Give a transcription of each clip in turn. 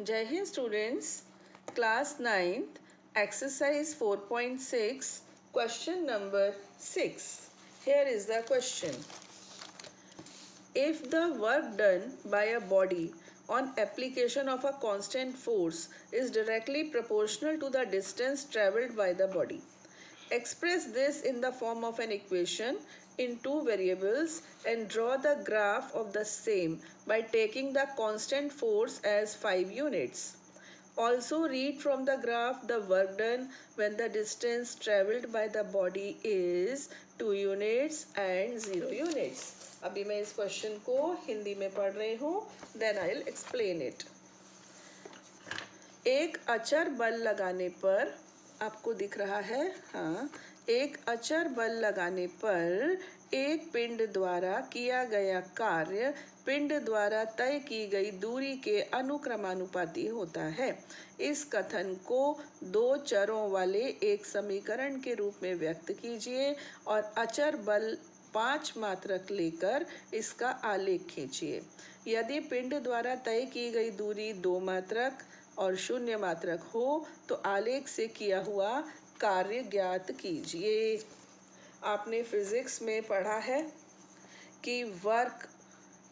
Jai Hind students, class 9th, exercise 4.6, question number 6. Here is the question. If the work done by a body on application of a constant force is directly proportional to the distance travelled by the body, express this in the form of an equation in two variables and draw the graph of the same by taking the constant force as 5 units. Also read from the graph the work done when the distance travelled by the body is 2 units and 0 units. अभी मैं इस question को हिंदी में पढ़ रही हूँ, then I will explain it. एक अचर बल लगाने पर, आपको दिख रहा है, हाँ, एक अचर बल लगाने पर एक पिंड द्वारा किया गया कार्य पिंड द्वारा तय की गई दूरी के अनुक्रमानुपाती होता है. इस कथन को दो चरों वाले एक समीकरण के रूप में व्यक्त कीजिए और अचर बल 5 मात्रक लेकर इसका आलेख खींचिए. यदि पिंड द्वारा तय की गई दूरी 2 मात्रक और 0 मात्रक हो तो आलेख से किया हुआ कार्य ज्ञात कीजिए. आपने फिजिक्स में पढ़ा है कि work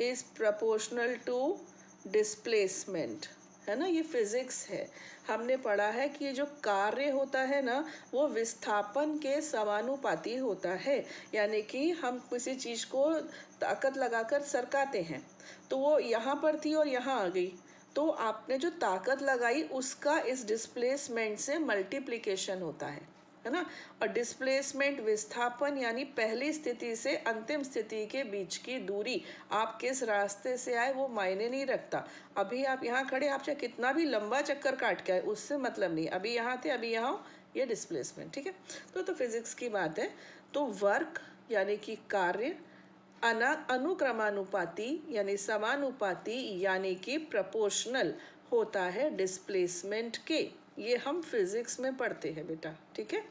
is proportional to displacement, है ना. ये फिजिक्स है. हमने पढ़ा है कि ये जो कार्य होता है ना, वो विस्थापन के समानुपाती होता है. यानी कि हम किसी चीज़ को ताकत लगाकर सरकाते हैं तो वो यहाँ पर थी और यहाँ आ गई, तो आपने जो ताकत लगाई उसका इस डिस्प्लेसमेंट से मल्टीप्लिकेशन होता है ना. और डिस्प्लेसमेंट विस्थापन यानी पहली स्थिति से अंतिम स्थिति के बीच की दूरी. आप किस रास्ते से आए वो मायने नहीं रखता. अभी आप यहाँ खड़े, आप चाहे कितना भी लंबा चक्कर काट के आए, उससे मतलब नहीं. अभी यहाँ थे, अभी यहाँ, ये डिस्प्लेसमेंट. ठीक है, तो फिजिक्स की बात है. तो वर्क यानी कि कार्य अनुक्रमानुपाती यानी समानुपाती यानी कि प्रोपोर्शनल होता है डिस्प्लेसमेंट के. ये हम फिजिक्स में पढ़ते हैं बेटा. ठीक है,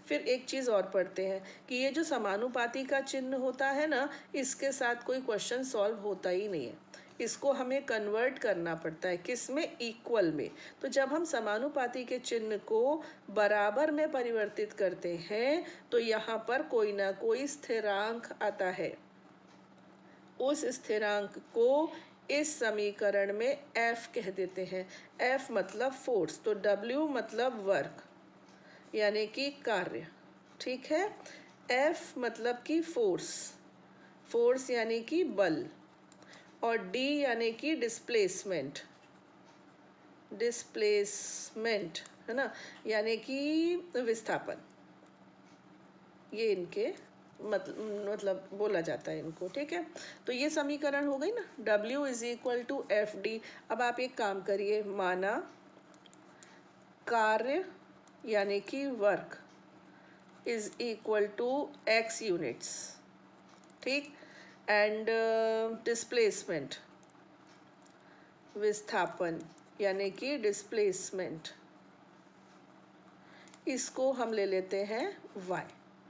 फिर एक चीज़ और पढ़ते हैं कि ये जो समानुपाती का चिन्ह होता है ना, इसके साथ कोई क्वेश्चन सॉल्व होता ही नहीं है. इसको हमें कन्वर्ट करना पड़ता है, किस में, इक्वल में. तो जब हम समानुपाती के चिन्ह को बराबर में परिवर्तित करते हैं तो यहाँ पर कोई ना कोई स्थिरांक आता है. उस स्थिरांक को इस समीकरण में F कह देते हैं. F मतलब फोर्स, तो W मतलब वर्क यानी कि कार्य. ठीक है, F मतलब कि फोर्स, फोर्स यानी कि बल, और D यानी कि डिस्प्लेसमेंट, डिस्प्लेसमेंट है ना, यानी कि विस्थापन. ये इनके मतलब बोला जाता है इनको. ठीक है, तो ये समीकरण हो गई ना. W is equal to FD. अब आप एक काम करिए, माना कार्य यानी कि work is equal to X units. ठीक, एंड डिस्प्लेसमेंट विस्थापन यानी कि डिस्प्लेसमेंट, इसको हम ले लेते हैं Y.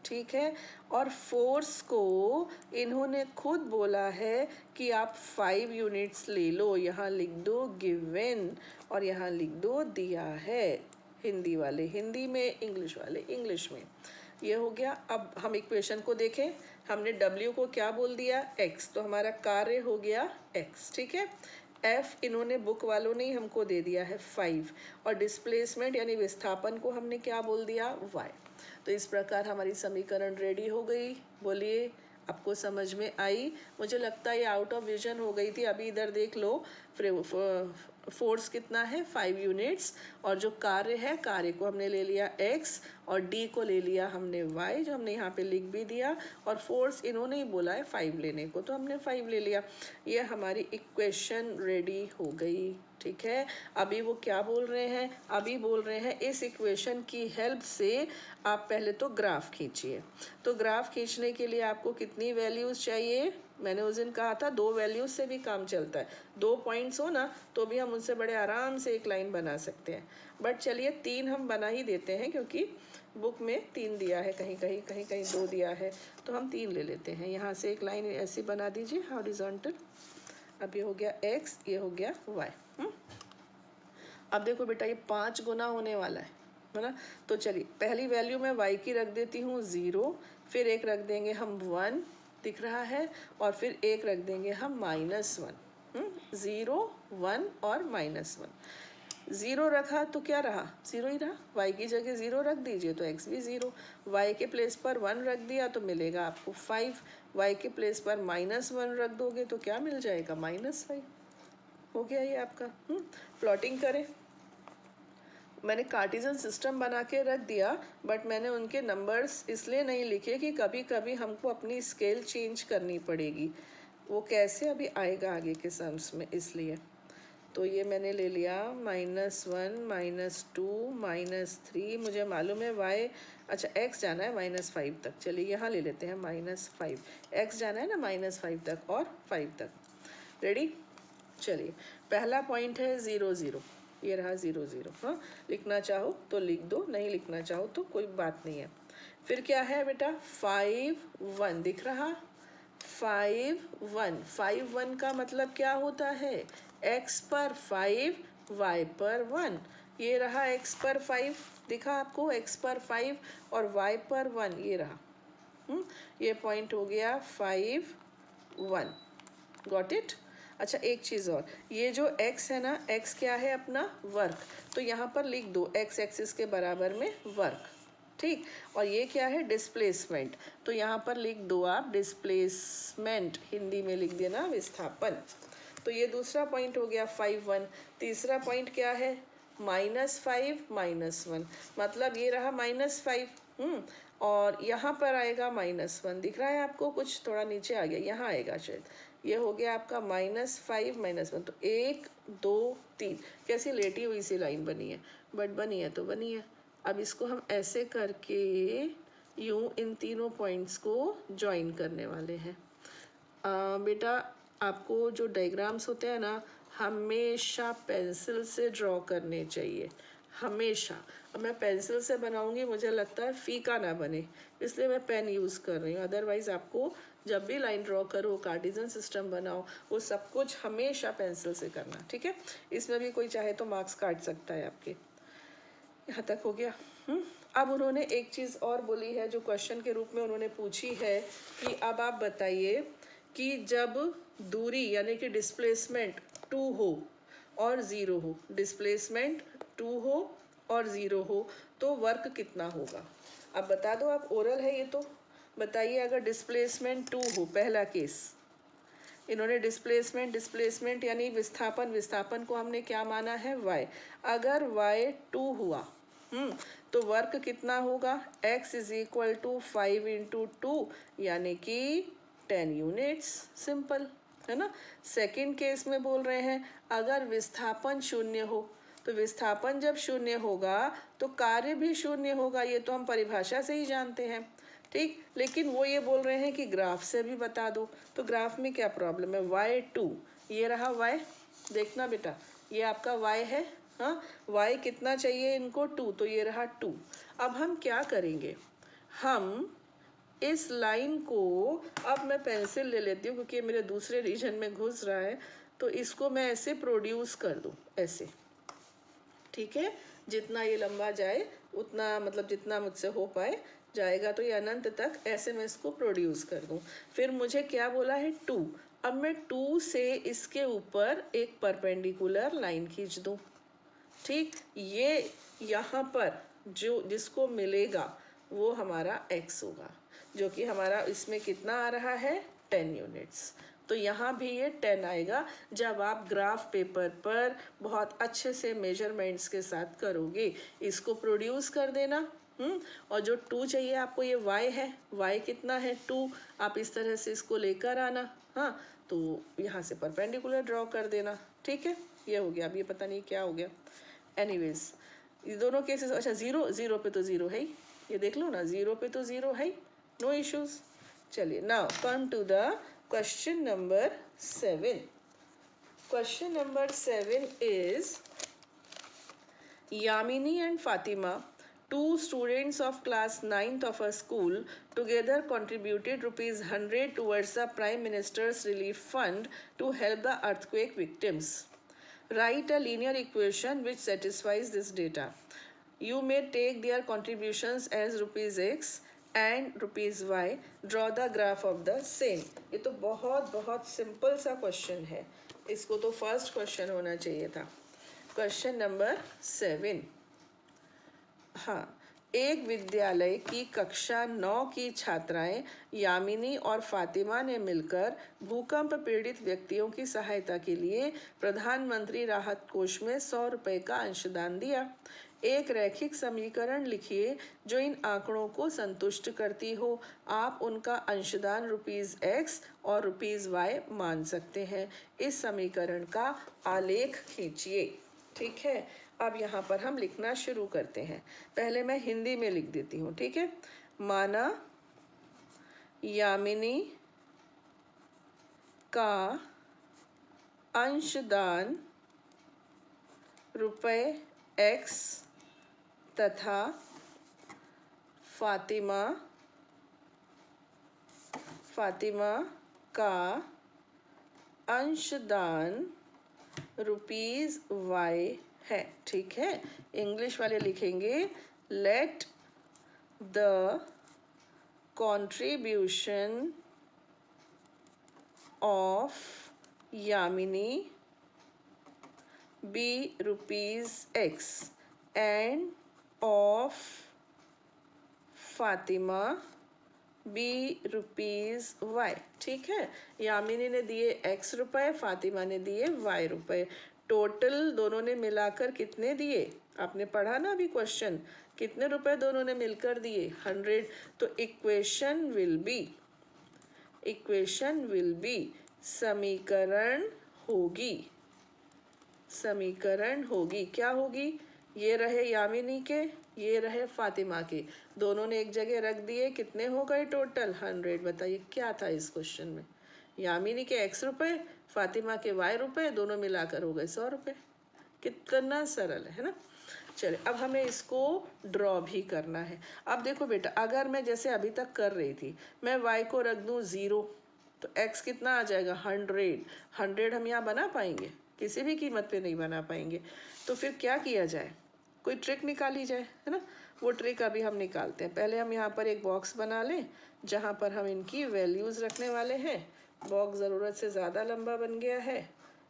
ठीक है, और फोर्स को इन्होंने खुद बोला है कि आप 5 यूनिट्स ले लो. यहाँ लिख दो गिवन और यहाँ लिख दो दिया है. हिंदी वाले हिंदी में, इंग्लिश वाले इंग्लिश में. ये हो गया. अब हम इक्वेशन को देखें. हमने W को क्या बोल दिया, X, तो हमारा कार्य हो गया X. ठीक है, F इन्होंने बुक वालों ने हमको दे दिया है 5, और डिस्प्लेसमेंट यानी विस्थापन को हमने क्या बोल दिया, Y. तो इस प्रकार हमारी समीकरण रेडी हो गई. बोलिए, आपको समझ में आई? मुझे लगता है ये आउट ऑफ विजन हो गई थी. अभी इधर देख लो, फोर्स कितना है, 5 यूनिट्स, और जो कार्य है, कार्य को हमने ले लिया X और D को ले लिया हमने Y, जो हमने यहाँ पे लिख भी दिया. और फोर्स इन्होंने ही बोला है 5 लेने को, तो हमने 5 ले लिया. ये हमारी इक्वेशन रेडी हो गई. ठीक है, अभी वो क्या बोल रहे हैं, अभी बोल रहे हैं इस इक्वेशन की हेल्प से आप पहले तो ग्राफ खींचिए. तो ग्राफ खींचने के लिए आपको कितनी वैल्यूज़ चाहिए. मैंने उस दिन कहा था 2 वैल्यूज़ से भी काम चलता है. 2 पॉइंट्स हो ना तो भी हम उनसे बड़े आराम से एक लाइन बना सकते हैं. बट चलिए 3 हम बना ही देते हैं, क्योंकि बुक में 3 दिया है, कहीं कहीं कहीं कहीं 2 दिया है, तो हम 3 ले लेते हैं. यहाँ से एक लाइन ऐसी बना दीजिए हॉरिजॉन्टल. अब ये हो गया X, ये हो गया Y. अब देखो बेटा, ये 5 गुना होने वाला है ना। तो चलिए पहली वैल्यू मैं y की रख देती हूँ 0, फिर एक रख देंगे हम 1 दिख रहा है, और फिर एक रख देंगे हम -1। 0 1 और -1। 0 रखा तो क्या रहा, 0 ही रहा। y की जगह 0 रख दीजिए तो x भी 0। y के प्लेस पर 1 रख दिया तो मिलेगा आपको 5। y के प्लेस पर -1 रख दोगे तो क्या मिल जाएगा, -5। हो गया ये आपका। प्लॉटिंग करें। मैंने कार्टिजन सिस्टम बना के रख दिया, बट मैंने उनके नंबर्स इसलिए नहीं लिखे कि कभी कभी हमको अपनी स्केल चेंज करनी पड़ेगी। वो कैसे अभी आएगा आगे के सम्स में, इसलिए। तो ये मैंने ले लिया -1 -2 -3। मुझे मालूम है y, अच्छा x जाना है -5 तक। चलिए यहाँ ले लेते हैं -5। x जाना है ना -5 तक और 5 तक। रेडी। चलिए पहला पॉइंट है 0 0। ये रहा 0 0। हाँ, लिखना चाहो तो लिख दो, नहीं लिखना चाहो तो कोई बात नहीं है। फिर क्या है बेटा, 5 1 दिख रहा। 5 1 5 1 का मतलब क्या होता है, x पर 5 y पर 1। ये रहा x पर 5 दिखा आपको, x पर 5 और y पर 1 ये रहा। ये पॉइंट हो गया 5 1। Got it. अच्छा एक चीज़ और, ये जो x है ना, x क्या है अपना, वर्क। तो यहाँ पर लिख दो x एक्सिस के बराबर में वर्क। ठीक। और ये क्या है, डिस्प्लेसमेंट। तो यहाँ पर लिख दो आप डिस्प्लेसमेंट, हिंदी में लिख देना विस्थापन। तो ये दूसरा पॉइंट हो गया 5 1। तीसरा पॉइंट क्या है, -5 -1। मतलब ये रहा -5। और यहाँ पर आएगा -1 दिख रहा है आपको, कुछ थोड़ा नीचे आ गया, यहाँ आएगा शायद। ये हो गया आपका -5 -1। तो 1 2 3, कैसी लेटी हुई सी लाइन बनी है, बट बनी है तो बनी है। अब इसको हम ऐसे करके यूं इन तीनों पॉइंट्स को ज्वाइन करने वाले हैं। बेटा आपको जो डायग्राम्स होते हैं ना, हमेशा पेंसिल से ड्रॉ करने चाहिए, हमेशा। अब मैं पेंसिल से बनाऊंगी, मुझे लगता है फीका ना बने, इसलिए मैं पेन यूज़ कर रही हूँ। अदरवाइज़ आपको जब भी लाइन ड्रॉ करो, कार्टिजन सिस्टम बनाओ, वो सब कुछ हमेशा पेंसिल से करना, ठीक है। इसमें भी कोई चाहे तो मार्क्स काट सकता है आपके। यहाँ तक हो गया। अब उन्होंने एक चीज़ और बोली है जो क्वेश्चन के रूप में उन्होंने पूछी है कि अब आप बताइए कि जब दूरी यानी कि डिस्प्लेसमेंट 2 हो और 0 हो, डिस्प्लेसमेंट 2 हो और 0 हो, तो वर्क कितना होगा। अब बता दो आप, ओरल है ये तो। बताइए अगर डिस्प्लेसमेंट 2 हो, पहला केस। इन्होंने डिस्प्लेसमेंट यानी विस्थापन को हमने क्या माना है, y। अगर y 2 हुआ तो वर्क कितना होगा, x = 5 × 2 यानी कि 10 यूनिट्स। सिंपल है ना। सेकंड केस में बोल रहे हैं अगर विस्थापन 0 हो, तो विस्थापन जब 0 होगा तो कार्य भी 0 होगा, ये तो हम परिभाषा से ही जानते हैं। ठीक, लेकिन वो ये बोल रहे हैं कि ग्राफ से भी बता दो। तो ग्राफ में क्या प्रॉब्लम है, y2, ये रहा y। देखना बेटा, ये आपका y है। हाँ, y कितना चाहिए इनको, 2, तो ये रहा 2। अब हम क्या करेंगे, हम इस लाइन को, अब मैं पेंसिल ले लेती हूँ क्योंकि मेरे दूसरे रीजन में घुस रहा है, तो इसको मैं ऐसे प्रोड्यूस कर दूँ, ऐसे। ठीक है, जितना ये लंबा जाए उतना, मतलब जितना मुझसे हो पाए जाएगा, तो ये अनंत तक ऐसे मैं इसको प्रोड्यूस कर दूं। फिर मुझे क्या बोला है, 2। अब मैं 2 से इसके ऊपर एक परपेंडिकुलर लाइन खींच दूं। ठीक, ये यहाँ पर जो जिसको मिलेगा वो हमारा x होगा, जो कि हमारा इसमें कितना आ रहा है, 10 यूनिट्स। तो यहाँ भी ये 10 आएगा जब आप ग्राफ पेपर पर बहुत अच्छे से मेजरमेंट्स के साथ करोगे। इसको प्रोड्यूस कर देना। और जो 2 चाहिए आपको, ये y है, y कितना है, 2। आप इस तरह से इसको लेकर आना। हाँ, तो यहाँ से परपेंडिकुलर ड्रॉ कर देना। ठीक है, ये हो गया। अब ये पता नहीं क्या हो गया। एनीवेज, ये दोनों केसेस, अच्छा 0 0 पे तो 0 है ही, ये देख लो ना, 0 पे तो 0 है ही, नो इश्यूज। चलिए now come to the question number 7। Question number 7 is Yamini and Fatima, two students of class 9th of a school, together contributed ₹100 towards the Prime Minister's Relief Fund to help the earthquake victims. Write a linear equation which satisfies this data. You may take their contributions as rupees x and rupees y. Draw the graph of the same. ये तो बहुत बहुत simple सा question है, इसको तो first question होना चाहिए था। Question number 7। हाँ, एक विद्यालय की कक्षा 9 की छात्राएं यामिनी और फातिमा ने मिलकर भूकंप पीड़ित व्यक्तियों की सहायता के लिए प्रधानमंत्री राहत कोष में 100 रुपए का अंशदान दिया। एक रैखिक समीकरण लिखिए जो इन आंकड़ों को संतुष्ट करती हो। आप उनका अंशदान रुपीज एक्स और रुपीज वाई मान सकते हैं। इस समीकरण का आलेख खींचिए। ठीक है, अब यहाँ पर हम लिखना शुरू करते हैं। पहले मैं हिंदी में लिख देती हूँ, ठीक है। माना यामिनी का अंशदान रुपए एक्स तथा फातिमा का अंशदान रुपीज वाई है। ठीक है, इंग्लिश वाले लिखेंगे let the contribution of Yamini be rupees X and of Fatima be rupees Y। ठीक है, यामिनी ने दिए X रुपए, फातिमा ने दिए Y रुपए। टोटल दोनों ने मिलाकर कितने दिए? आपने पढ़ा ना अभी क्वेश्चन, कितने रुपए दोनों ने मिलकर दिए? 100। तो इक्वेशन विल बी समीकरण होगी क्या होगी? ये रहे यामिनी के, ये रहे फातिमा के, दोनों ने एक जगह रख दिए, कितने हो गए टोटल? 100। बताइए क्या था इस क्वेश्चन में? यामिनी के x रुपए, फातिमा के y रुपए, दोनों मिलाकर हो गए 100 रुपए। कितना सरल है ना। चलिए, अब हमें इसको ड्रॉ भी करना है। अब देखो बेटा, अगर मैं जैसे अभी तक कर रही थी, मैं y को रख दूं 0, तो x कितना आ जाएगा? 100 हम यहाँ बना पाएंगे? किसी भी कीमत पे नहीं बना पाएंगे। तो फिर क्या किया जाए? कोई ट्रिक निकाली जाए, है ना। वो ट्रिक अभी हम निकालते हैं। पहले हम यहाँ पर एक बॉक्स बना लें जहाँ पर हम इनकी वैल्यूज़ रखने वाले हैं। बॉक्स ज़रूरत से ज़्यादा लंबा बन गया है,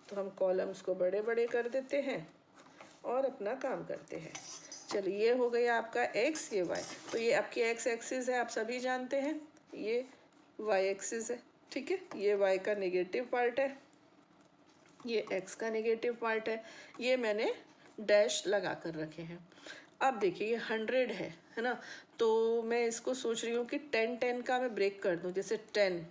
तो हम कॉलम्स को बड़े बड़े कर देते हैं और अपना काम करते हैं। चलिए, ये हो गया आपका x, ये y। तो ये आपकी x एक्सिस है, आप सभी जानते हैं। ये y एक्सिस है, ठीक है। ये y का नेगेटिव पार्ट है, ये x का नेगेटिव पार्ट है। ये मैंने डैश लगा कर रखे हैं। अब देखिए, ये 100 है ना। तो मैं इसको सोच रही हूँ कि 10 का मैं ब्रेक कर दूँ। जैसे 10,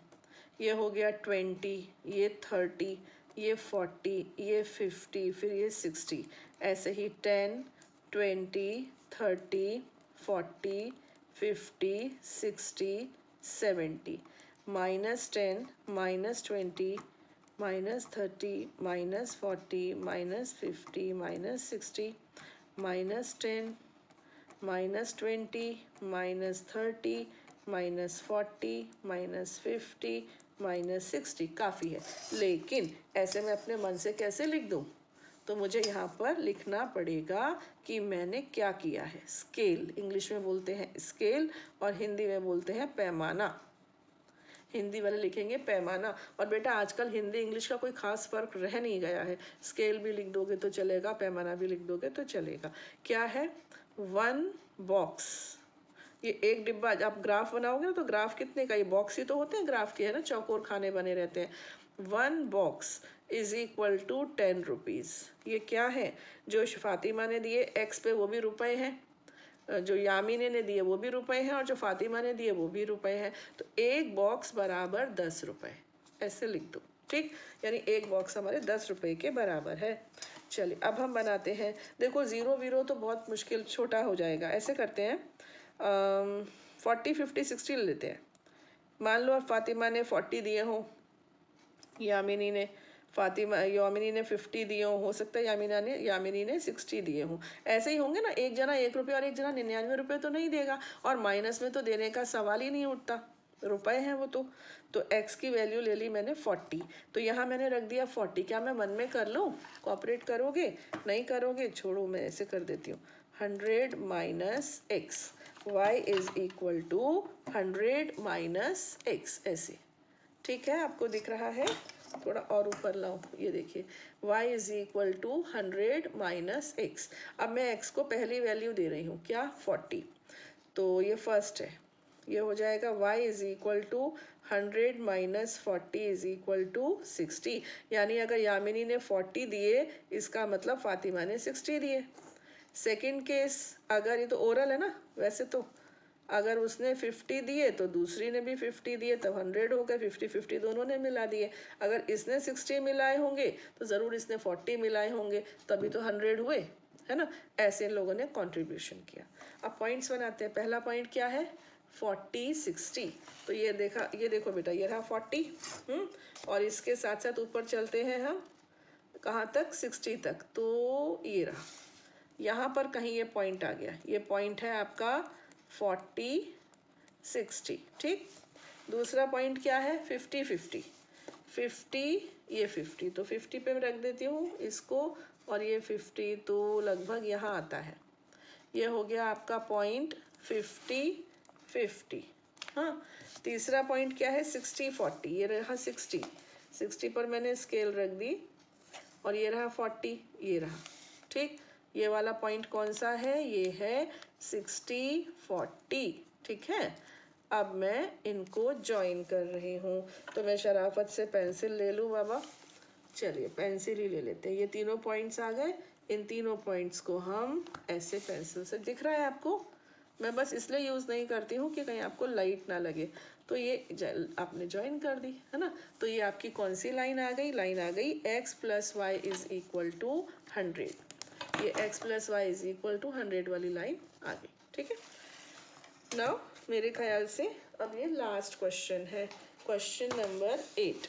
ये हो गया 20, ये 30, ये 40, ये 50, फिर ये 60। ऐसे ही 10, 20, 30, 40, 50, 60, 70। -10, -20, -30, -40, -50, -60, -10, -20, -30, -40, -50, -60 काफ़ी है। लेकिन ऐसे मैं अपने मन से कैसे लिख दूँ? तो मुझे यहाँ पर लिखना पड़ेगा कि मैंने क्या किया है। स्केल, इंग्लिश में बोलते हैं स्केल और हिंदी में बोलते हैं पैमाना। हिंदी वाले लिखेंगे पैमाना। और बेटा, आजकल हिंदी इंग्लिश का कोई खास फर्क रह नहीं गया है। स्केल भी लिख दोगे तो चलेगा, पैमाना भी लिख दोगे तो चलेगा। क्या है? 1 बॉक्स। ये एक डिब्बा, आप ग्राफ बनाओगे ना तो ग्राफ कितने का? ये बॉक्स ही तो होते हैं ग्राफ के, है ना, चौकोर खाने बने रहते हैं। 1 box is equal to 10 rupees. ये क्या है? जो फातिमा ने दिए एक्स पे वो भी रुपए हैं, जो यामिनी ने दिए वो भी रुपए हैं, और जो फातिमा ने दिए वो भी रुपए हैं। तो एक बॉक्स बराबर 10 रुपए, ऐसे लिख दो। ठीक, यानी एक बॉक्स हमारे 10 रुपए के बराबर है। चलिए, अब हम बनाते हैं। देखो, 0 वीरो तो बहुत मुश्किल, छोटा हो जाएगा। ऐसे करते हैं, 40, 50, 60 लेते हैं। मान लो फातिमा ने 40 दिए हों, यामिनी ने 50 दिए हो सकता है यामिनी ने 60 दिए हों। ऐसे ही होंगे ना, एक जना 1 रुपये और एक जना 99 रुपये तो नहीं देगा, और माइनस में तो देने का सवाल ही नहीं उठता। रुपए हैं वो तो x की वैल्यू ले ली मैंने 40, तो यहाँ मैंने रख दिया 40। क्या मैं मन में कर लूँ? कोऑपरेट करोगे? नहीं करोगे, छोड़ो, मैं ऐसे कर देती हूँ। 100 minus x, y is equal to 100 minus x, ऐसे। ठीक है, आपको दिख रहा है? थोड़ा और ऊपर लाओ, ये देखिए, y is equal to 100 minus x. अब मैं x को पहली वैल्यू दे रही हूँ, क्या? 40, तो ये फर्स्ट है, ये हो जाएगा y is equal to 100 minus 40 is equal to 60। यानी अगर यामिनी ने 40 दिए, इसका मतलब फातिमा ने 60 दिए। सेकंड केस, अगर ये तो ओरल है ना, वैसे तो अगर उसने 50 दिए तो दूसरी ने भी 50 दिए, तब 100 हो गए। 50-50 दोनों ने मिला दिए। अगर इसने 60 मिलाए होंगे तो ज़रूर इसने 40 मिलाए होंगे, तभी तो 100 हुए, है ना? ऐसे इन लोगों ने कंट्रीब्यूशन किया। अब पॉइंट्स बनाते हैं। पहला पॉइंट क्या है? 40 60। तो ये देखा, ये देखो बेटा, ये रहा 40। और इसके साथ साथ ऊपर चलते हैं हम, कहाँ तक? 60 तक। तो ये रहा, यहाँ पर कहीं ये पॉइंट आ गया, ये पॉइंट है आपका 40 60। ठीक, दूसरा पॉइंट क्या है? 50 50। 50, ये 50, तो 50 पे रख देती हूँ इसको, और ये 50 तो लगभग यहाँ आता है। ये हो गया आपका पॉइंट 50 50। हाँ, तीसरा पॉइंट क्या है? 60 40। ये रहा 60, 60 पर मैंने स्केल रख दी, और ये रहा 40, ये रहा। ठीक, ये वाला पॉइंट कौन सा है? ये है 60 40। ठीक है, अब मैं इनको ज्वाइन कर रही हूँ, तो मैं शराफत से पेंसिल ले लूँ बाबा। चलिए पेंसिल ही ले लेते हैं। ये तीनों पॉइंट्स आ गए, इन तीनों पॉइंट्स को हम ऐसे पेंसिल से, दिख रहा है आपको? मैं बस इसलिए यूज़ नहीं करती हूँ कि कहीं आपको लाइट ना लगे। तो ये आपने ज्वाइन कर दी, है ना? तो ये आपकी कौन सी लाइन आ गई? लाइन आ गई x plus y is equal to 100। ये x plus y is equal to 100 वाली लाइन आ गई। ठीक है, नाउ मेरे ख्याल से अब ये लास्ट क्वेश्चन है, क्वेश्चन नंबर 8।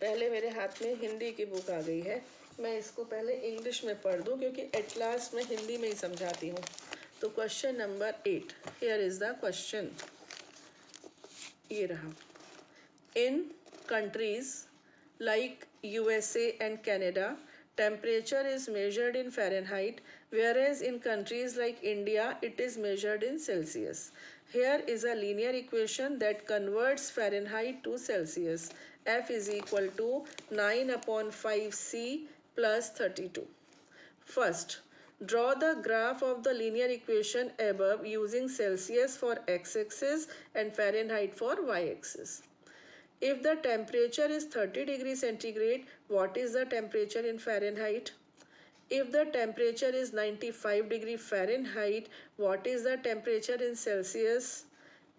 पहले मेरे हाथ में हिंदी की बुक आ गई है, मैं इसको पहले इंग्लिश में पढ़ दूँ, क्योंकि एट लास्ट मैं हिंदी में ही समझाती हूँ। तो question number 8, here is the question. ये रहा, इन countries like USA and Canada, temperature is measured in Fahrenheit, whereas in countries like India, it is measured in Celsius. Here is a linear equation that converts Fahrenheit to Celsius. F is equal to 9 upon 5C plus 32. First, draw the graph of the linear equation above using Celsius for x-axis and Fahrenheit for y-axis. If the temperature is 30 degrees centigrade, what is the temperature in Fahrenheit? If the temperature is 95 degree Fahrenheit, what is the temperature in Celsius?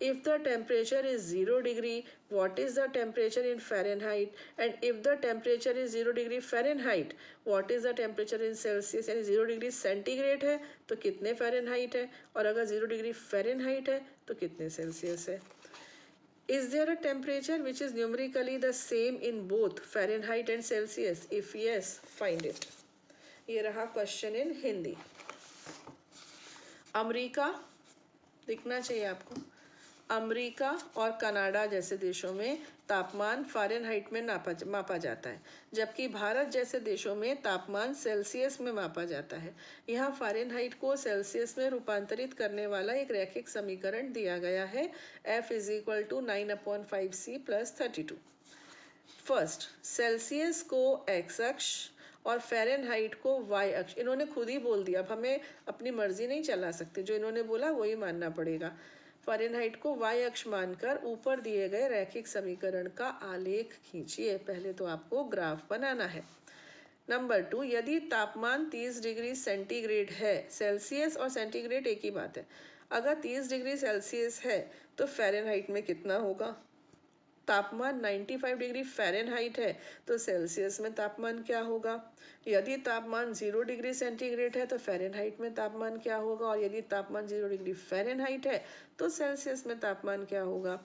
If the temperature is 0 degree, what is the temperature in Fahrenheit? And if the temperature is 0 degree Fahrenheit, what is the temperature in Celsius? यानी 0 degree centigrade है तो कितने Fahrenheit है, और अगर 0 degree Fahrenheit है तो कितने सेल्सियस है? Is there a temperature which is numerically the same in both Fahrenheit and Celsius? If yes, find it. ये रहा क्वेश्चन इन हिंदी। अमेरिका दिखना चाहिए आपको। अमेरिका और कनाडा जैसे देशों में तापमान फ़ारेनहाइट में मापा जाता है, जबकि भारत जैसे देशों में तापमान सेल्सियस में मापा जाता है। यहाँ फ़ारेनहाइट को सेल्सियस में रूपांतरित करने वाला एक रैखिक समीकरण दिया गया है, F is equal to 9/5C plus 32। First, Celsius को एक्स अक्ष और फ़ारेनहाइट को वाई अक्ष, इन्होंने खुद ही बोल दिया, अब हमें अपनी मर्जी नहीं चला सकते, जो इन्होंने बोला वही मानना पड़ेगा। फ़ारेनहाइट को वाई अक्ष मानकर ऊपर दिए गए रैखिक समीकरण का आलेख खींचिए। पहले तो आपको ग्राफ बनाना है। नंबर 2, यदि तापमान 30 डिग्री सेंटीग्रेड है, सेल्सियस और सेंटीग्रेड एक ही बात है, अगर 30 डिग्री सेल्सियस है तो फ़ारेनहाइट में कितना होगा? तापमान 95 डिग्री फ़ारेनहाइट है तो सेल्सियस में तापमान क्या होगा? यदि तापमान 0 डिग्री सेंटीग्रेड है तो फ़ारेनहाइट में तापमान क्या होगा? और यदि तापमान 0 डिग्री फ़ारेनहाइट है तो सेल्सियस में तापमान क्या होगा?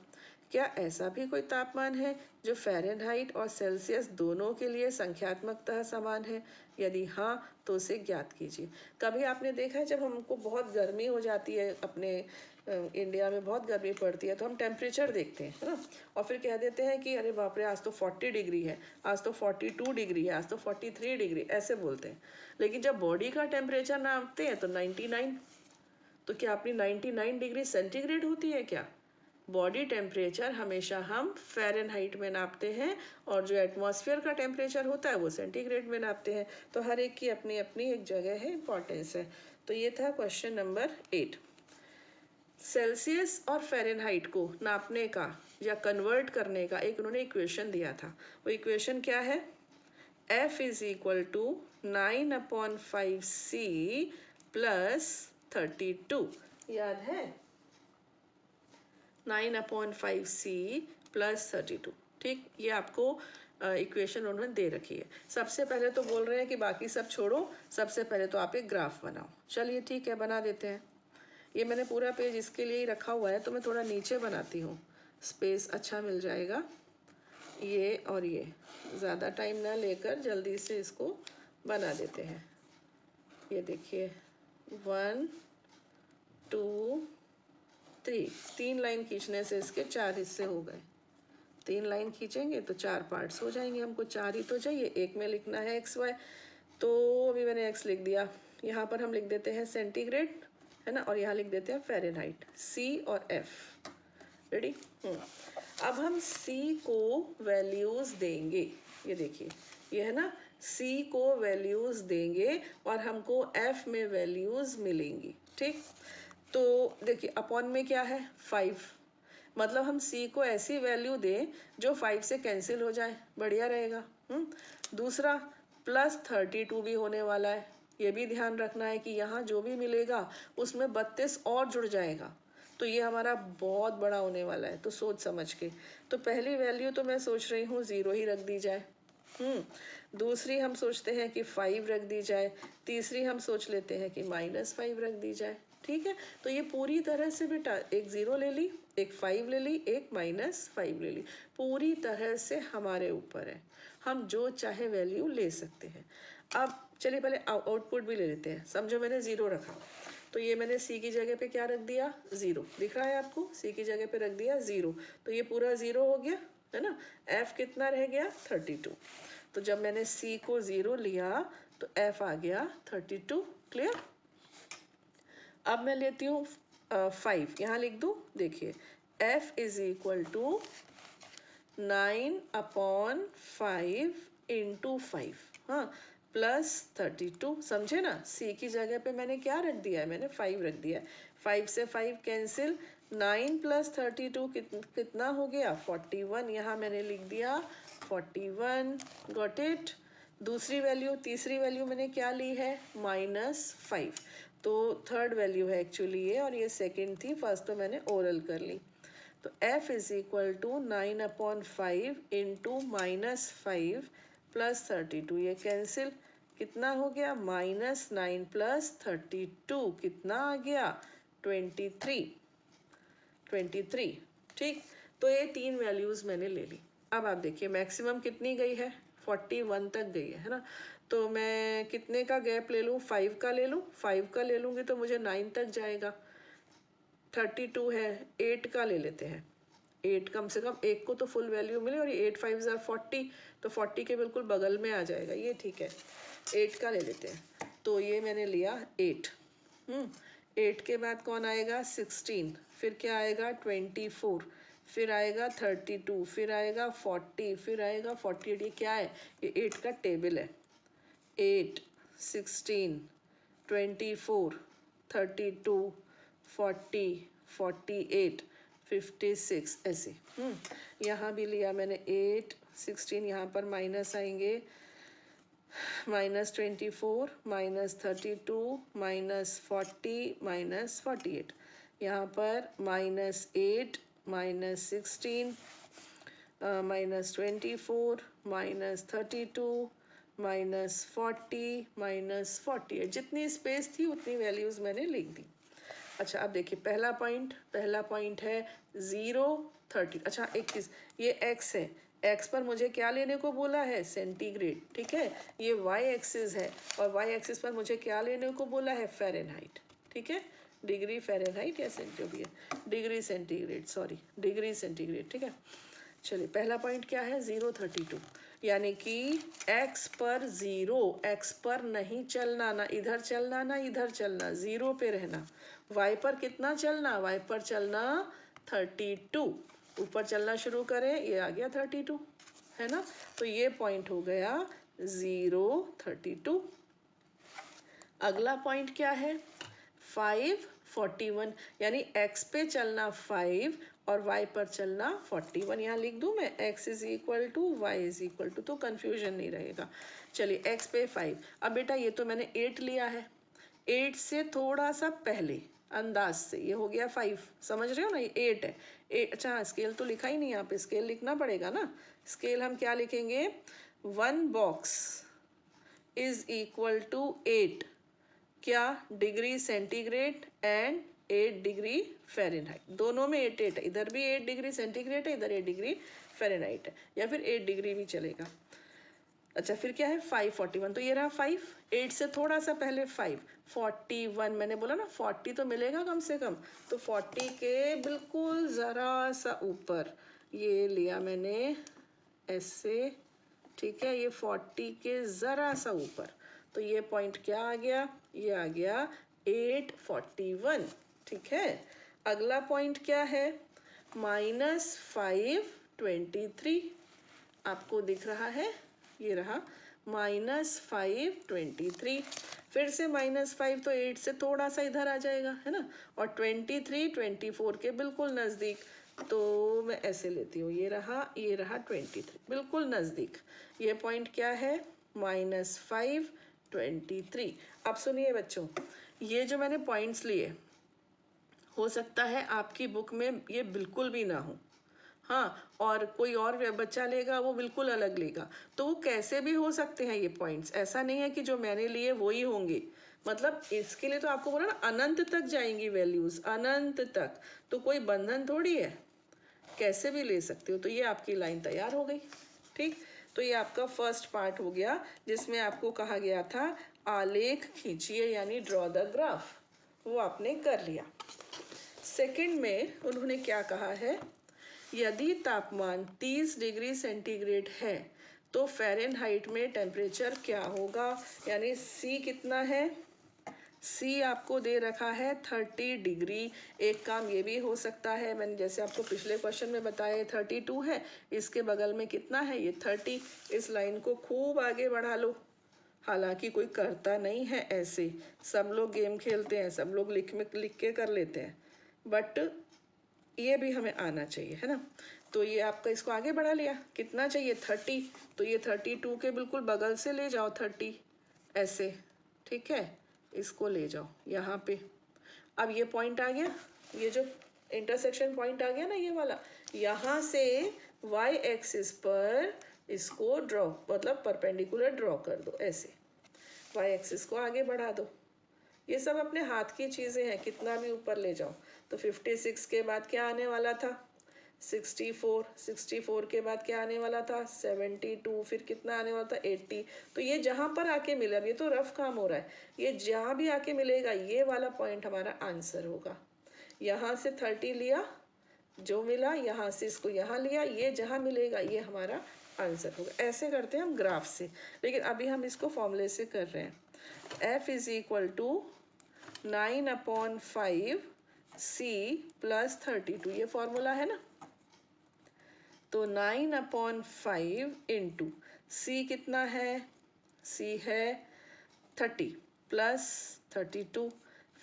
क्या ऐसा भी कोई तापमान है जो फ़ारेनहाइट और सेल्सियस दोनों के लिए संख्यात्मकतः समान है? यदि हाँ तो उसे ज्ञात कीजिए। कभी आपने देखा है जब हमको बहुत गर्मी हो जाती है, अपने इंडिया में बहुत गर्मी पड़ती है, तो हम टेम्परेचर देखते हैं, है ना, और फिर कह देते हैं कि अरे बाप रे आज तो 40 डिग्री है, आज तो 42 डिग्री है, आज तो 43 डिग्री, ऐसे बोलते हैं। लेकिन जब बॉडी का टेम्परेचर नापते हैं तो 99। तो क्या अपनी 99 डिग्री सेंटीग्रेड होती है क्या? बॉडी टेम्परेचर हमेशा हम फ़ारेनहाइट में नापते हैं, और जो एटमॉस्फेयर का टेम्परेचर होता है वो सेंटीग्रेड में नापते हैं। तो हर एक की अपनी अपनी एक जगह है, इंपॉर्टेंस है। तो ये था क्वेश्चन नंबर 8। सेल्सियस और फ़ारेनहाइट को नापने का या कन्वर्ट करने का एक उन्होंने इक्वेशन दिया था। वो इक्वेशन क्या है? F is equal to 9/5C plus 32। याद है? 9/5C plus 32। ठीक, ये आपको इक्वेशन उन्होंने दे रखी है। सबसे पहले तो बोल रहे हैं कि बाकी सब छोड़ो, सबसे पहले तो आप एक ग्राफ बनाओ। चलिए ठीक है, बना देते हैं। ये मैंने पूरा पेज इसके लिए ही रखा हुआ है, तो मैं थोड़ा नीचे बनाती हूँ, स्पेस अच्छा मिल जाएगा। ये और ये ज़्यादा टाइम ना लेकर जल्दी से इसको बना देते हैं। ये देखिए, 1 2 3, 3 लाइन खींचने से इसके 4 हिस्से हो गए। 3 लाइन खींचेंगे तो 4 पार्ट्स हो जाएंगे। हमको 4 ही तो चाहिए, एक में लिखना है XY, तो अभी मैंने X लिख दिया। यहाँ पर हम लिख देते हैं सेंटीग्रेड, है ना, और यहाँ लिख देते हैं फ़ारेनहाइट, C और F। रेडी? अब हम C को वैल्यूज़ देंगे। ये देखिए, ये है ना, C को वैल्यूज़ देंगे और हमको F में वैल्यूज़ मिलेंगी। ठीक, तो देखिए अपॉन में क्या है? 5। मतलब हम C को ऐसी वैल्यू दें जो 5 से कैंसिल हो जाए, बढ़िया रहेगा। दूसरा, प्लस 32 भी होने वाला है। ये भी ध्यान रखना है कि यहाँ जो भी मिलेगा उसमें 32 और जुड़ जाएगा, तो ये हमारा बहुत बड़ा होने वाला है। तो सोच समझ के, तो पहली वैल्यू तो मैं सोच रही हूँ 0 ही रख दी जाए। दूसरी हम सोचते हैं कि 5 रख दी जाए। तीसरी हम सोच लेते हैं कि -5 रख दी जाए। ठीक है, तो ये पूरी तरह से बेटा, एक 0 ले ली, एक 5 ले ली, एक -5 ले ली, पूरी तरह से हमारे ऊपर है, हम जो चाहे वैल्यू ले सकते हैं। अब चलिए पहले आउटपुट भी ले लेते हैं। समझो मैंने 0 रखा, तो ये मैंने C की जगह पे क्या रख दिया? 0। दिख रहा है आपको? C की जगह पे रख दिया 0, तो ये पूरा 0 हो गया, है ना। F कितना रह गया? 32। तो जब मैंने C को 0 लिया तो F आ गया 32। क्लियर? अब मैं लेती हूँ 5, यहाँ लिख दूँ। देखिए, F is equal to 9/5 into 5, हाँ, प्लस 32। समझे ना? C की जगह पे मैंने क्या रख दिया है? मैंने 5 रख दिया है। 5 से 5 कैंसिल, 9 प्लस 32 कितना हो गया? 41। यहाँ मैंने लिख दिया 41। Got it? दूसरी वैल्यू, तीसरी वैल्यू मैंने क्या ली है? -5। तो थर्ड वैल्यू है एक्चुअली ये, और ये सेकंड थी, फर्स्ट तो मैंने ओरल कर ली। तो F is equal to 9/5 into -5 plus 32। ये कैंसिल, कितना हो गया? -9 प्लस 32 कितना आ गया? 23। 23। ठीक, तो ये 3 वैल्यूज़ मैंने ले ली। अब आप देखिए मैक्सिमम कितनी गई है? 41 तक गई है ना। तो मैं कितने का गैप ले लूँ? 5 का ले लूँ। 5 का ले लूँगी तो मुझे 9 तक जाएगा। 32 है, 8 का ले लेते हैं। 8 कम से कम, एक को तो फुल वैल्यू मिले, और ये 8 5 ज़ार 40, तो 40 के बिल्कुल बगल में आ जाएगा, ये ठीक है। 8 का ले लेते हैं, तो ये मैंने लिया 8। 8 के बाद कौन आएगा? 16। फिर क्या आएगा? 24। फिर आएगा 32, फिर आएगा 40, फिर आएगा 48। ये क्या है? ये 8 का टेबल है। 8, 16, 24, 32, 40, 48, 56, ऐसे। यहाँ भी लिया मैंने 8, 16, यहाँ पर माइनस आएंगे, -24, -32, -40, -48। यहाँ पर -8, -16, -24, -32, -40, -48। जितनी स्पेस थी उतनी वैल्यूज़ मैंने लिख दी। अच्छा अब देखिए पहला पॉइंट है 0 30। अच्छा एक चीज़, ये x है, x पर मुझे क्या लेने को बोला है, सेंटीग्रेड, ठीक है। ये y एक्सिस है और y एक्सिस पर मुझे क्या लेने को बोला है, फ़ारेनहाइट, ठीक है। डिग्री फ़ारेनहाइट या सेंट जो भी है, degree centigrade, sorry degree centigrade, ठीक है। चलिए पहला पॉइंट क्या है, 032, यानी कि x पर 0, x पर नहीं चलना, ना इधर चलना ना इधर चलना, 0 पे रहना। y पर कितना चलना, y पर चलना 32, ऊपर चलना शुरू करें, ये आ गया 32, है ना। तो ये पॉइंट हो गया 032। अगला पॉइंट क्या है, 541, यानी x पे चलना 5 और y पर चलना 41। यहाँ लिख दूँ मैं, x is equal to y is equal to, तो कन्फ्यूजन नहीं रहेगा। चलिए x पे 5, अब बेटा ये तो मैंने 8 लिया है, 8 से थोड़ा सा पहले अंदाज से ये हो गया 5, समझ रहे हो ना, ये 8 है। अच्छा स्केल तो लिखा ही नहीं, यहाँ पे स्केल लिखना पड़ेगा ना। स्केल हम क्या लिखेंगे, 1 बॉक्स इज इक्वल टू 8, क्या, degree centigrade and 8 degree Fahrenheit, दोनों में 8 8 है, इधर भी 8 डिग्री सेंटीग्रेड है, इधर 8 डिग्री फ़ारेनहाइट है, या फिर 8 डिग्री भी चलेगा। अच्छा फिर क्या है, 541, तो ये रहा 5, 8 से थोड़ा सा पहले 5, 41, मैंने बोला ना 40 तो मिलेगा कम से कम, तो 40 के बिल्कुल ज़रा सा ऊपर ये लिया मैंने ऐसे, ठीक है। ये 40 के ज़रा सा ऊपर, तो ये पॉइंट क्या आ गया, ये आ गया 841, ठीक है। अगला पॉइंट क्या है, -523, आपको दिख रहा है, ये रहा -523। फिर से -5 तो 8 से थोड़ा सा इधर आ जाएगा, है ना, और 23 24 के बिल्कुल नज़दीक, तो मैं ऐसे लेती हूँ, ये रहा 23, बिल्कुल नज़दीक। ये पॉइंट क्या है, -523। अब सुनिए बच्चों, ये जो मैंने पॉइंट्स लिए, हो सकता है आपकी बुक में ये बिल्कुल भी ना हो, हाँ, और कोई और बच्चा लेगा वो बिल्कुल अलग लेगा, तो वो कैसे भी हो सकते हैं ये पॉइंट्स, ऐसा नहीं है कि जो मैंने लिए वो ही होंगे। मतलब इसके लिए तो आपको बोला ना, अनंत तक जाएंगी वैल्यूज, अनंत तक, तो कोई बंधन थोड़ी है, कैसे भी ले सकते हो। तो ये आपकी लाइन तैयार हो गई, ठीक। तो ये आपका फर्स्ट पार्ट हो गया, जिसमें आपको कहा गया था आलेख खींचिए, यानी ड्रॉ द ग्राफ, वो आपने कर लिया। सेकंड में उन्होंने क्या कहा है, यदि तापमान 30 डिग्री सेंटीग्रेड है तो फ़ारेनहाइट में टेम्परेचर क्या होगा, यानी C कितना है, C आपको दे रखा है 30 डिग्री। एक काम ये भी हो सकता है, मैंने जैसे आपको पिछले क्वेश्चन में बताया 32 है, इसके बगल में कितना है, ये 30, इस लाइन को खूब आगे बढ़ा लो। हालांकि कोई करता नहीं है ऐसे, सब लोग गेम खेलते हैं, सब लोग लिख के कर लेते हैं, बट ये भी हमें आना चाहिए, है ना। तो ये आपका इसको आगे बढ़ा लिया, कितना चाहिए 30, तो ये 32 के बिल्कुल बगल से ले जाओ 30, ऐसे, ठीक है, इसको ले जाओ यहाँ पे। अब ये पॉइंट आ गया, ये जो इंटरसेक्शन पॉइंट आ गया ना ये वाला, यहाँ से y एक्सिस पर इसको ड्रॉ, मतलब परपेंडिकुलर ड्रॉ कर दो ऐसे, y एक्सिस को आगे बढ़ा दो। ये सब अपने हाथ की चीज़ें हैं, कितना भी ऊपर ले जाओ। तो 56 के बाद क्या आने वाला था, 64, 64 के बाद क्या आने वाला था, 72, फिर कितना आने वाला था, 80। तो ये जहाँ पर आके मिले, अब ये तो रफ काम हो रहा है, ये जहाँ भी आके मिलेगा ये वाला पॉइंट हमारा आंसर होगा। यहाँ से 30 लिया, जो मिला यहाँ से इसको यहाँ लिया, ये जहाँ मिलेगा ये हमारा आंसर होगा। ऐसे करते हैं हम ग्राफ से, लेकिन अभी हम इसको फॉर्मूले से कर रहे हैं। F is equal to 9/5 C plus 32, ये फॉर्मूला है ना। तो 9/5 इंटू C कितना है, C है 30 प्लस 32,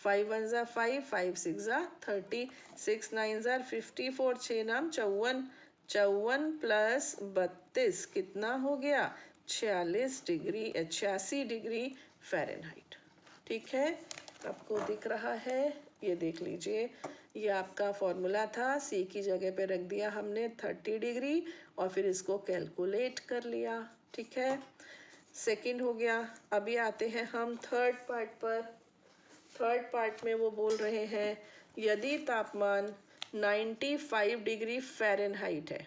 5 1 ज़ा 5, 5 6 ज़ा 30, 6 9 ज़ा 54, 6 नाम 54, 54 प्लस 32 कितना हो गया, 86 डिग्री, 86 डिग्री फ़ारेनहाइट, ठीक है। आपको दिख रहा है, ये देख लीजिए, ये आपका फॉर्मूला था, सी की जगह पे रख दिया हमने 30 डिग्री और फिर इसको कैलकुलेट कर लिया, ठीक है। सेकंड हो गया। अभी आते हैं हम थर्ड पार्ट पर। थर्ड पार्ट में वो बोल रहे हैं यदि तापमान 95 डिग्री फ़ारेनहाइट है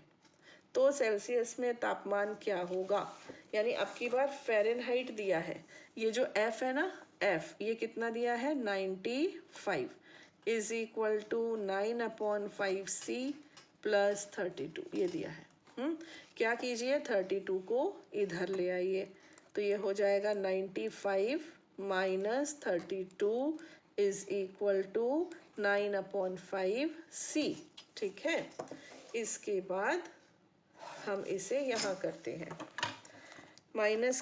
तो सेल्सियस में तापमान क्या होगा। यानी अब की बार फ़ारेनहाइट दिया है, ये जो F है ना, F ये कितना दिया है 95 is equal to 9/5C plus 32 ये दिया है। क्या कीजिए 32 को इधर ले आइए तो ये हो जाएगा 95 minus 32 is equal to 9/5C। ठीक है, इसके बाद हम इसे यहाँ करते हैं, माइनस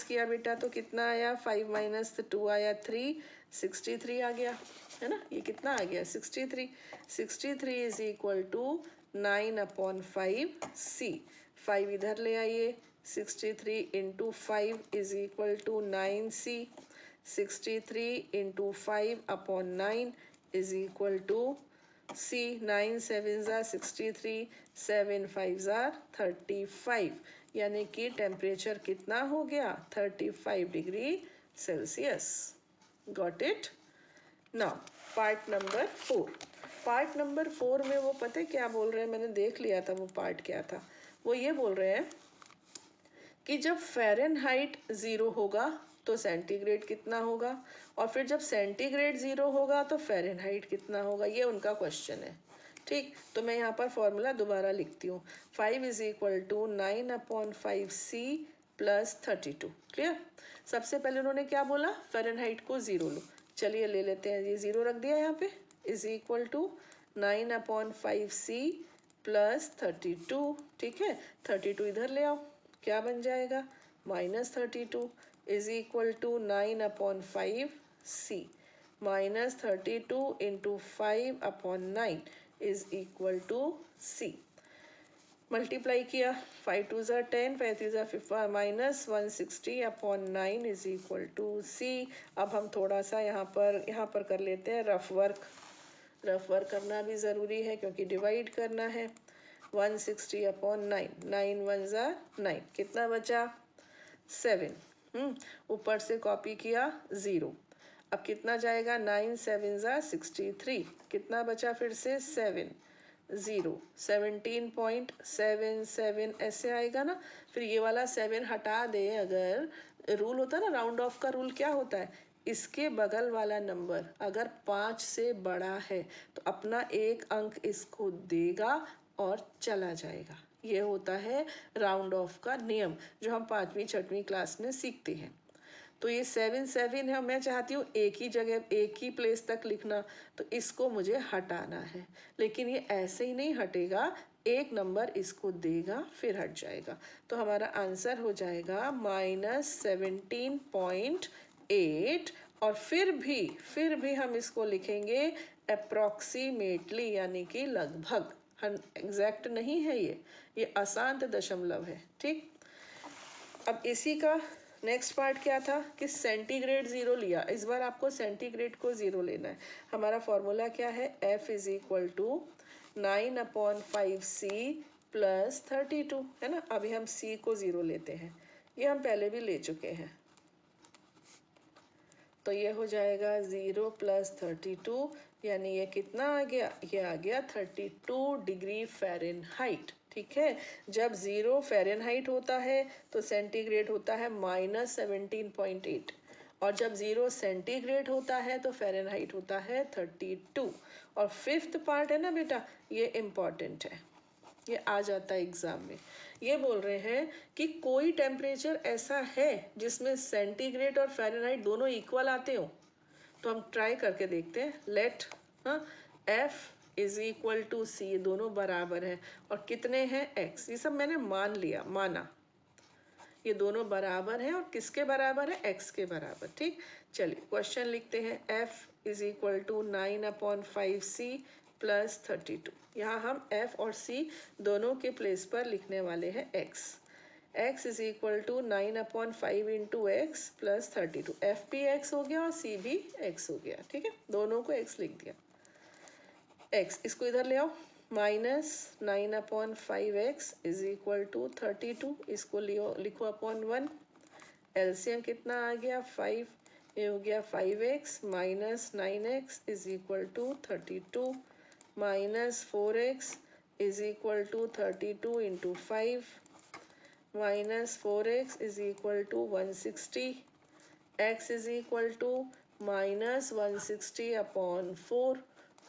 किया बेटा तो कितना आया 5 माइनस 2 आया 3, 63 आ गया है ना। ये कितना आ गया 63 इज इक्वल टू 9/5C। 5 इधर ले आइए, 63 into 5 is equal to 9C। 63 into 5/9 is equal to C। 9 7 ज़ा 63, 7 5 ज़ा 35, यानी कि टेम्परेचर कितना हो गया 35 degree Celsius. Got it. Now part number 4। Part number 4 में वो पता है क्या बोल रहे हैं, मैंने देख लिया था वो पार्ट क्या था। वो ये बोल रहे हैं कि जब फ़ारेनहाइट 0 होगा तो सेंटीग्रेड कितना होगा, और फिर जब सेंटीग्रेड 0 होगा तो फ़ारेनहाइट कितना होगा, ये उनका क्वेश्चन है। ठीक, तो मैं यहाँ पर फॉर्मूला दोबारा लिखती हूँ। 5 is equal to 9/5C plus 32। Clear. सबसे पहले उन्होंने क्या बोला, फ़ारेनहाइट को 0 लो। चलिए ले लेते हैं, ये 0 रख दिया यहाँ पे, is equal to 9/5C plus 32। ठीक है, 32 इधर ले आओ, क्या बन जाएगा -32 is equal to 9/5C minus 32 into 5/9 is equal to C। Multiply किया, 5 2 ज़ा 10, 5 3 ज़ा 5 minus 160/9 is equal to C। अब हम थोड़ा सा यहाँ पर कर लेते हैं रफ वर्क। रफ वर्क करना भी ज़रूरी है क्योंकि डिवाइड करना है। 160/9, 9 1 ज़ा 9, कितना बचा 7। ऊपर से कॉपी किया 0। अब कितना जाएगा 9 7 ज़ा 63, कितना बचा फिर से 7, 0, 17.77 ऐसे आएगा ना। फिर ये वाला 7 हटा दे, अगर रूल होता ना राउंड ऑफ का रूल क्या होता है, इसके बगल वाला नंबर अगर 5 से बड़ा है तो अपना एक अंक इसको देगा और चला जाएगा। ये होता है राउंड ऑफ का नियम जो हम 5वीं 6वीं क्लास में सीखते हैं। तो ये 7 7 है, मैं चाहती हूँ एक ही जगह एक ही प्लेस तक लिखना, तो इसको मुझे हटाना है। लेकिन ये ऐसे ही नहीं हटेगा, एक नंबर इसको देगा फिर हट जाएगा। तो हमारा आंसर हो जाएगा -17.8। और फिर भी हम इसको लिखेंगे अप्रॉक्सीमेटली, यानी कि लगभग। एग्जैक्ट नहीं है ये अशांत दशमलव है। ठीक, अब इसी का नेक्स्ट पार्ट क्या था कि सेंटीग्रेड 0 लिया, इस बार आपको सेंटीग्रेड को 0 लेना है। हमारा फॉर्मूला क्या है, F is equal to 9/5C plus 32 है ना। अभी हम C को 0 लेते हैं, ये हम पहले भी ले चुके हैं। तो ये हो जाएगा 0 प्लस 32, यानी ये कितना आ गया, ये आ गया 32 डिग्री फ़ारेनहाइट। ठीक है, जब 0 फ़ारेनहाइट होता है तो सेंटीग्रेड होता है -17.8, और जब 0 सेंटीग्रेड होता है तो फ़ारेनहाइट होता है 32। और फिफ्थ पार्ट है ना बेटा, ये इम्पॉर्टेंट है, ये आ जाता है एग्जाम में। ये बोल रहे हैं कि कोई टेम्परेचर ऐसा है जिसमें सेंटीग्रेड और फ़ारेनहाइट दोनों इक्वल आते हो। तो हम ट्राई करके देखते हैं। Let F is equal to C, ये दोनों बराबर है, और कितने हैं X, ये सब मैंने माना ये दोनों बराबर हैं, और किसके बराबर है, X के बराबर। ठीक, चलिए क्वेश्चन लिखते हैं। F is equal to 9/5C plus 32। यहाँ हम F और C दोनों के प्लेस पर लिखने वाले हैं x is equal to 9/5 into x plus 32। F भी x हो गया और C भी x हो गया। ठीक है, दोनों को x लिख दिया। x इसको इधर ले आओ, minus 9/5x is equal to 32, इसको लिखो अपॉन 1। एलसीएम कितना आ गया 5, ये हो गया 5x minus 9x is equal to 32 minus 4x is equal to 32 into 5 minus 4x is equal to 160 x is equal to minus 160 upon 4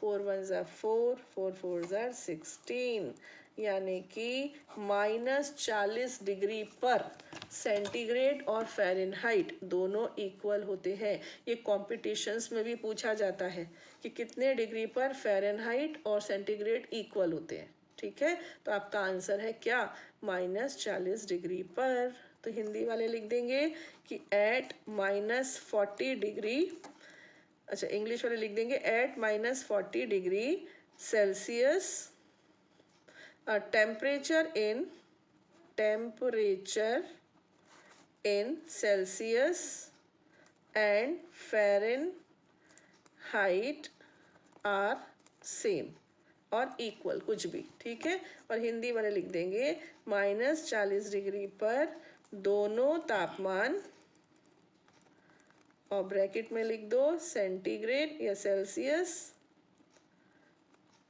4 1 ज़ा 4 4 4 ज़ा 16 यानी कि -40 डिग्री पर सेंटीग्रेड और फ़ारेनहाइट दोनों इक्वल होते हैं। ये कॉम्पिटिशन्स में भी पूछा जाता है कि कितने डिग्री पर फ़ारेनहाइट और सेंटीग्रेड इक्वल होते हैं। ठीक है, तो आपका आंसर है क्या, -40 डिग्री पर। तो हिंदी वाले लिख देंगे कि एट -40 डिग्री, अच्छा इंग्लिश वाले लिख देंगे at -40 degree Celsius temperature in Celsius and Fahrenheit are same और इक्वल कुछ भी। ठीक है, और हिंदी वाले लिख देंगे -40 डिग्री पर दोनों तापमान, और ब्रैकेट में लिख दो सेंटीग्रेड या सेल्सियस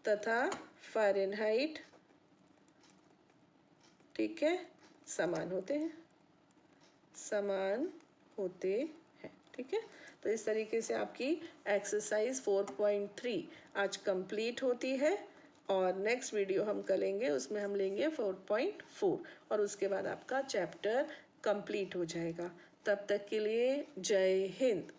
तथा फ़ारेनहाइट, ठीक है, समान होते हैं, समान होते हैं। ठीक है, तो इस तरीके से आपकी एक्सरसाइज 4.3 आज कंप्लीट होती है, और नेक्स्ट वीडियो हम करेंगे उसमें हम लेंगे 4.4 और उसके बाद आपका चैप्टर कंप्लीट हो जाएगा। तब तक के लिए जय हिंद।